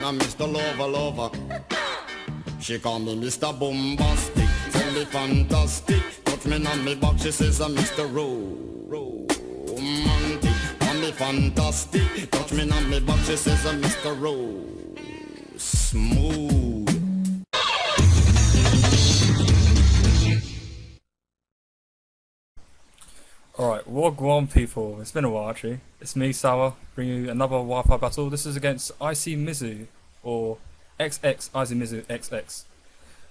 I'm Mr. Lover Lover. She call me Mr. Bombastic, tell me fantastic. Touch me on me back, she says I'm Mr. Romantic. Call me fantastic, touch me on me back, she says I'm Mr. Smooth. Alright, wagwan people, it's been a while actually. It's me, Sour, bringing you another Wi-Fi battle. This is against XxIcyMizuxX, or XxIcyMizuxX.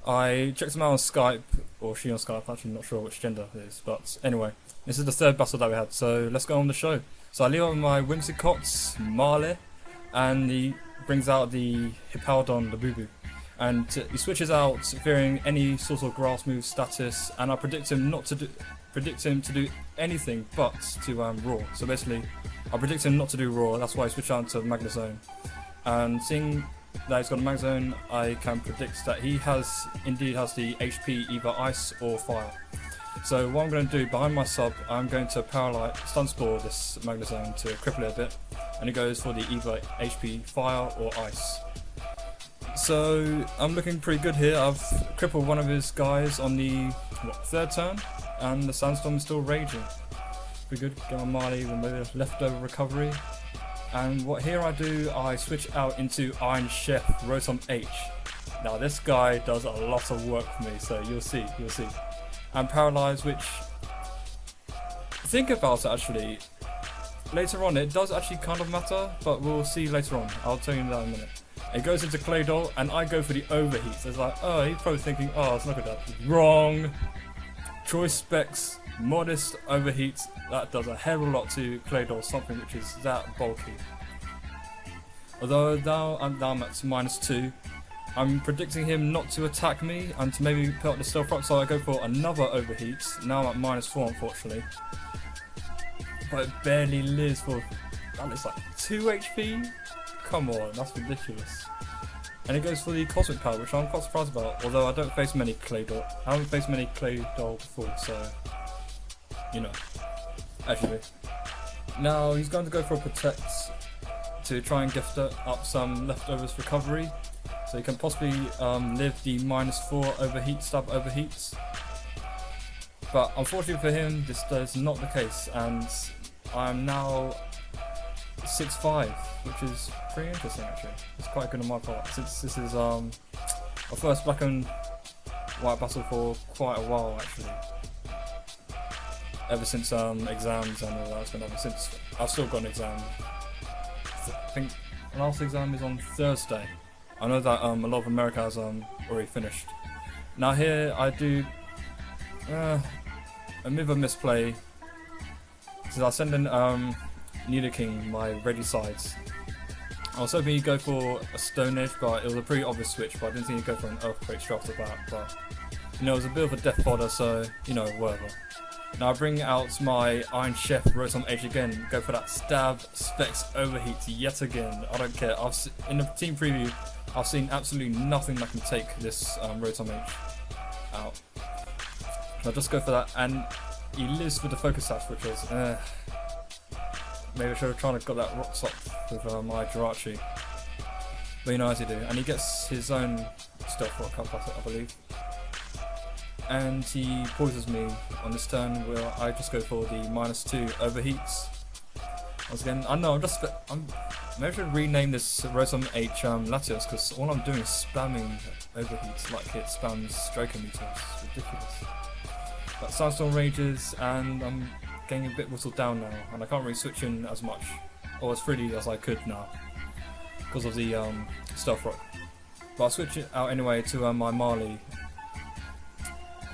I checked him out on Skype, or she on Skype, actually not sure which gender it is, but anyway, this is the third battle that we had, so let's go on the show. So I leave on my whimsicots, Marley, and he brings out the Hippowdon, the Boo-Boo. And he switches out fearing any sort of grass move status, and I predict him to do anything but to raw. So basically, I predict him not to do raw. That's why I switch out to Magnezone. And seeing that he's got a Magnezone, I can predict that he indeed has the HP either ice or fire. So what I'm going to do behind my sub, I'm going to paralyze, stun spore this Magnezone to cripple it a bit, and it goes for the either HP fire or ice. So I'm looking pretty good here. I've crippled one of his guys on the third turn, and the sandstorm is still raging. Pretty good. Get my Marley with my leftover recovery. And what here I do, I switch out into Iron Chef Rotom H. Now this guy does a lot of work for me, so you'll see. And Paralyze, which, think about it actually, later on it does actually kind of matter, but we'll see later on. I'll tell you that in a minute. It goes into Claydol, and I go for the overheats. It's like, oh, he's probably thinking, oh, it's not good. Wrong. Choice specs, modest overheats. That does a hell of a lot to Claydol, something which is that bulky. Although now I'm down at -2, I'm predicting him not to attack me and to maybe put up the stealth rock, so I go for another overheat. Now I'm at -4, unfortunately. But it barely lives for, that looks like 2 HP? Come on, that's ridiculous. And it goes for the Cosmic Power, which I'm quite surprised about, although I don't face many Claydol. I haven't faced many Claydol before, so, you know. Actually. Now, he's going to go for a Protect to try and gift up some leftovers recovery, so he can possibly live the -4 overheat, stab overheats. But unfortunately for him, this is not the case, and I'm now 6-5, which is pretty interesting actually. It's quite good on my part, since this is our first black and white battle for quite a while actually. Ever since exams and all that's been ever since. I've still got an exam. I think the last exam is on Thursday. I know that a lot of America has already finished. Now here I do a bit of a misplay, since I send in Nidoking my ready sides. I was hoping he'd go for a Stone Edge, but it was a pretty obvious switch, but I didn't think he'd go for an Earthquake straight off the bat, but you know, it was a bit of a death fodder, so you know, whatever. Now I bring out my Iron Chef Rotom H again, go for that stab, specs, overheat yet again. I don't care. In the team preview, I've seen absolutely nothing that can take this Rotom H out. So I'll just go for that, and he lives with the Focus Sash, which was maybe I should have tried to got that Rock Slop with my Jirachi. But you know, as you do. And he gets his own Stealth Rock up, I believe. And he poisons me on this turn, where I just go for the -2 overheats. Once again, I know, maybe I should rename this Rotom H Latios, because all I'm doing is spamming overheats like it spams Draco Meteors. It's ridiculous. But Sandstorm rages, and I'm getting a bit whittled down now, and I can't really switch in as much, or as freely as I could now, because of the Stealth Rock. But I'll switch it out anyway to my Marley,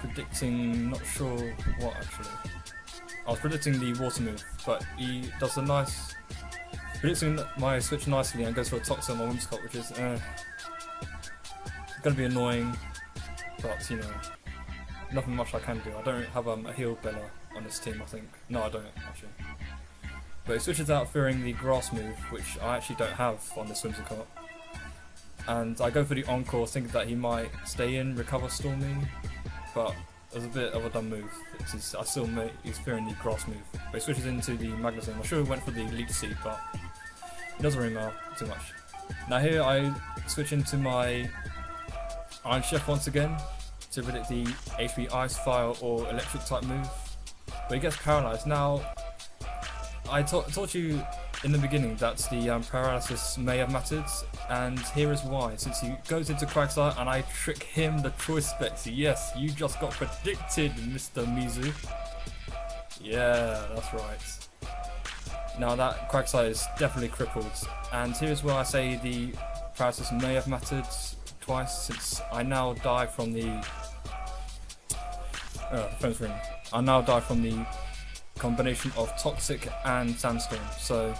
predicting, not sure what actually. I was predicting the water move, but he does a nice, predicting my switch nicely and goes for a Toxel on my Whimsicott, which is going to be annoying, but you know, nothing much I can do. I don't have a heal Bella on this team, I think. No, I don't actually. But he switches out fearing the grass move, which I actually don't have on this Whimsicott. And I go for the Encore, thinking that he might stay in, recover Stormy, but it was a bit of a dumb move. He's fearing the grass move. But he switches into the Magnezone. I should have went for the Leech Seed, but it doesn't really matter too much. Now here I switch into my Iron Chef once again to predict the HP Ice Fire or Electric type move, but he gets paralyzed. Now I taught you in the beginning that the paralysis may have mattered, and here is why. Since he goes into Quagsire and I trick him the choice specs. Yes, you just got predicted, Mr. Mizu. Yeah, that's right. Now that Quagsire is definitely crippled, and here's where I say the paralysis may have mattered twice, since I now die from the phone's ringing. I now die from the combination of Toxic and Sandstorm, so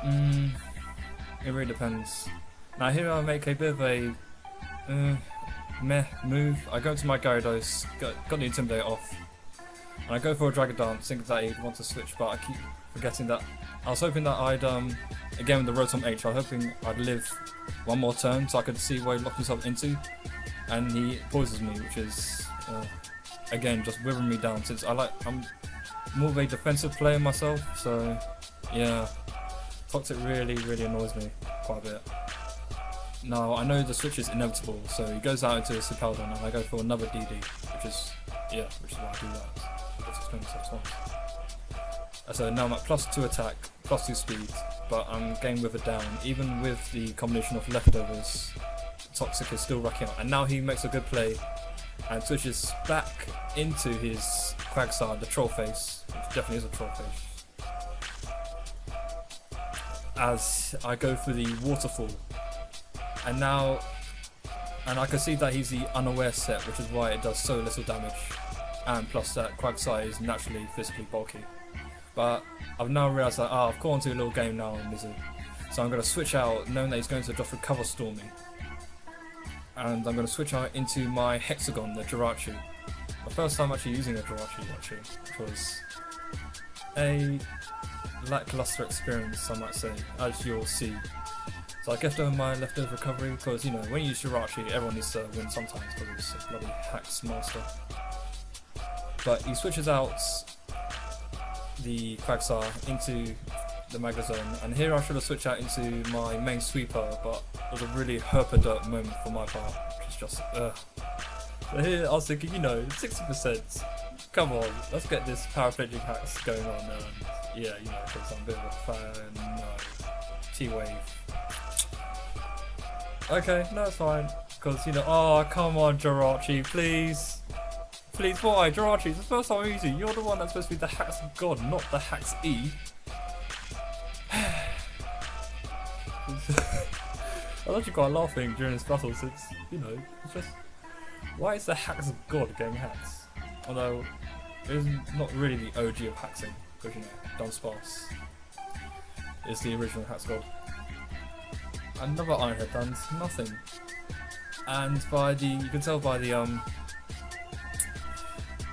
it really depends. Now here I make a bit of a meh move. I go to my Gyarados, got the Intimidate off, and I go for a Dragon Dance, thinking that he'd want to switch, but I keep forgetting that. I was hoping that I'd, again with the Rotom H, I was hoping I'd live one more turn so I could see where he locked himself into, and he poisons me, which is, again, just withering me down, since I'm more of a defensive player myself, so yeah, Toxic really annoys me quite a bit. Now I know the switch is inevitable, so he goes out into a Supaldon and I go for another DD, which is why I do that. Let's explain myself twice. So now I'm at +2 attack, +2 speed, but I'm getting withered down. Even with the combination of leftovers, Toxic is still racking up, and now he makes a good play and switches back into his Quagsire, the troll face, which definitely is a troll face, as I go for the waterfall, and I can see that he's the unaware set, which is why it does so little damage, and plus that Quagsire is naturally physically bulky. But I've now realised that I've gone to a little game now on Mizu, so I'm going to switch out knowing that he's going to just recover Stormy. And I'm going to switch out into my Hexagon, the Jirachi. The first time actually using a Jirachi, which was a lackluster experience, I might say, as you'll see. So I kept on my leftover recovery, because, you know, when you use Jirachi, everyone needs to win sometimes, because it's a bloody hacks master. But he switches out the Quagsire into the Magnezone, and here I should have switched out into my main sweeper, but it was a really herpadirt moment for my part, which is just So here I was thinking, you know, 60%, come on, let's get this paraplegic hacks going on, and yeah, you know, because I'm a bit of a fan, T-Wave. Okay, no, it's fine, because, you know, oh, come on, Jirachi, please. Please, why? Jirachi, it's the first time I'm using you. You're the one that's supposed to be the hacks god, not the hacks E. I was actually quite laughing during this battle, since, you know, it's just, why is the hacks god getting hacks? Although, it is not really the OG of hacksing, because, you know, Dunsparce is the original hacks god. Another Ironhead done nothing. And you can tell by the,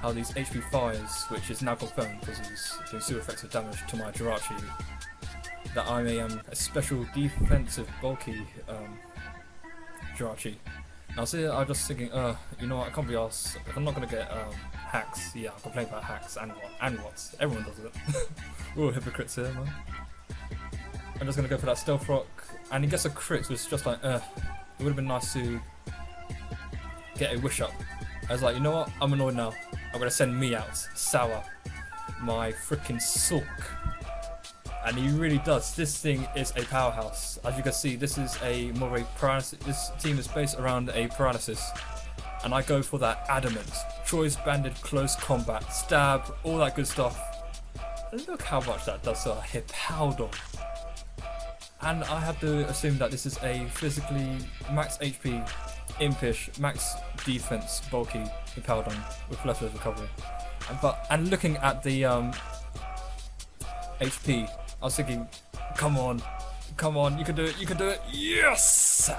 how these HP fires, which is now confirmed because he's doing super effective damage to my Jirachi, that I'm a special defensive bulky Jirachi. Now see, I'm just thinking, you know what, I can't be arsed. If I'm not going to get hacks, yeah, I'm complaining about hacks and what? Everyone does it. We're all hypocrites here, man. I'm just going to go for that Stealth Rock, and he gets a crit, which is just like, it would have been nice to get a Wish Up. I was like, you know what, I'm annoyed now. I'm going to send me out, Sour, my freaking Sulk. And he really does. This thing is a powerhouse. As you can see, this is more of a paralysis. This team is based around a paralysis. And I go for that adamant, choice banded close combat, stab, all that good stuff. And look how much that does to a Hippowdon. And I have to assume that this is a physically max HP, impish, max defense, bulky Hippowdon with leftover recovery. And looking at the HP, I was thinking, come on, you can do it, yes!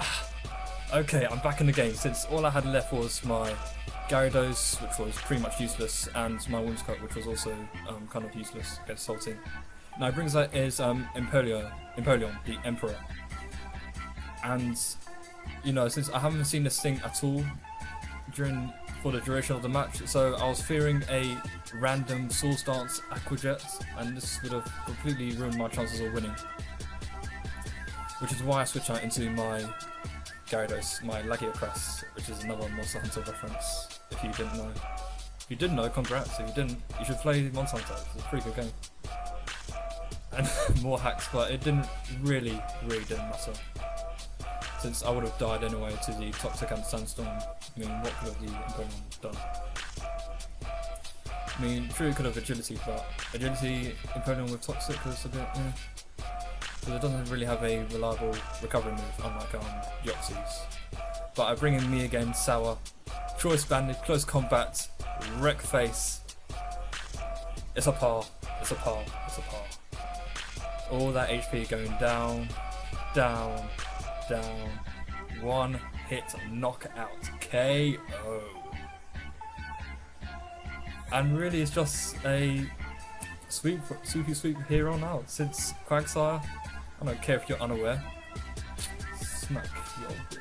Okay, I'm back in the game, since all I had left was my Gyarados, which was pretty much useless, and my Whimsicott, which was also kind of useless against the whole team. Now, it brings out is Empoleon, the Emperor. And, you know, since I haven't seen this thing at all for the duration of the match, so I was fearing a random Soul Stance Aqua Jet, and this would have completely ruined my chances of winning. which is why I switch out into my Gyarados, my Lagiocrist, which is another Monster Hunter reference, if you didn't know. If you did know, congrats. If you didn't, you should play Monster Hunter. It's a pretty good game. And more hacks, but it didn't really didn't matter. Since I would have died anyway to the Toxic and Sandstorm. I mean, what could have the Imperium done? I mean, true, it could have Agility, but Agility Imperium with Toxic was a bit, because it doesn't really have a reliable recovery move, unlike Yoxi's. But I bring in me again, Sour, Choice Banded, Close Combat, Wreck Face. It's a par, it's a par, it's a par. All that HP going down, down, down. One hit knockout, KO. And really it's just a sweep here on out, since Quagsire, I don't care if you're unaware, smack your bitch.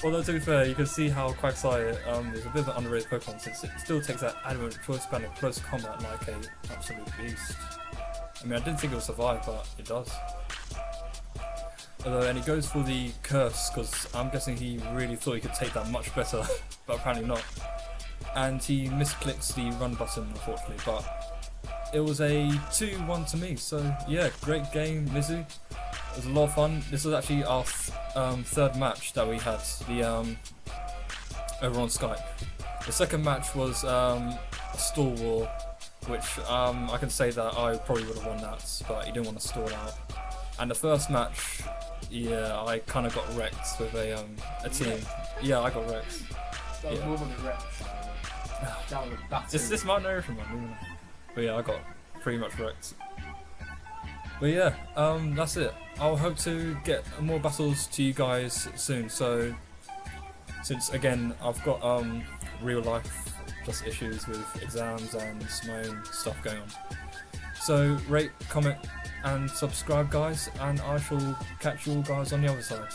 Although to be fair, you can see how Quagsire is a bit of an underrated Pokemon, since it still takes that adamant choice band of close combat like a absolute beast. I mean, I didn't think it would survive, but it does. Although, and he goes for the curse, because I'm guessing he really thought he could take that much better, but apparently not. And he misclicks the run button, unfortunately, but it was a 2-1 to me, so yeah, great game, Mizu. It was a lot of fun. This was actually our third match that we had over on Skype. The second match was a stall war, which I can say that I probably would have won that, but he didn't want to stall out. And the first match, yeah, I kind of got wrecked with a team. Yeah, I got wrecked. That was more than a wreck. That was a battle. This might know from one, but yeah, I got pretty much wrecked. But yeah, that's it. I'll hope to get more battles to you guys soon. So, since again I've got real life just issues with exams and my own stuff going on. So rate, comment, and subscribe, guys, and I shall catch you all guys on the other side.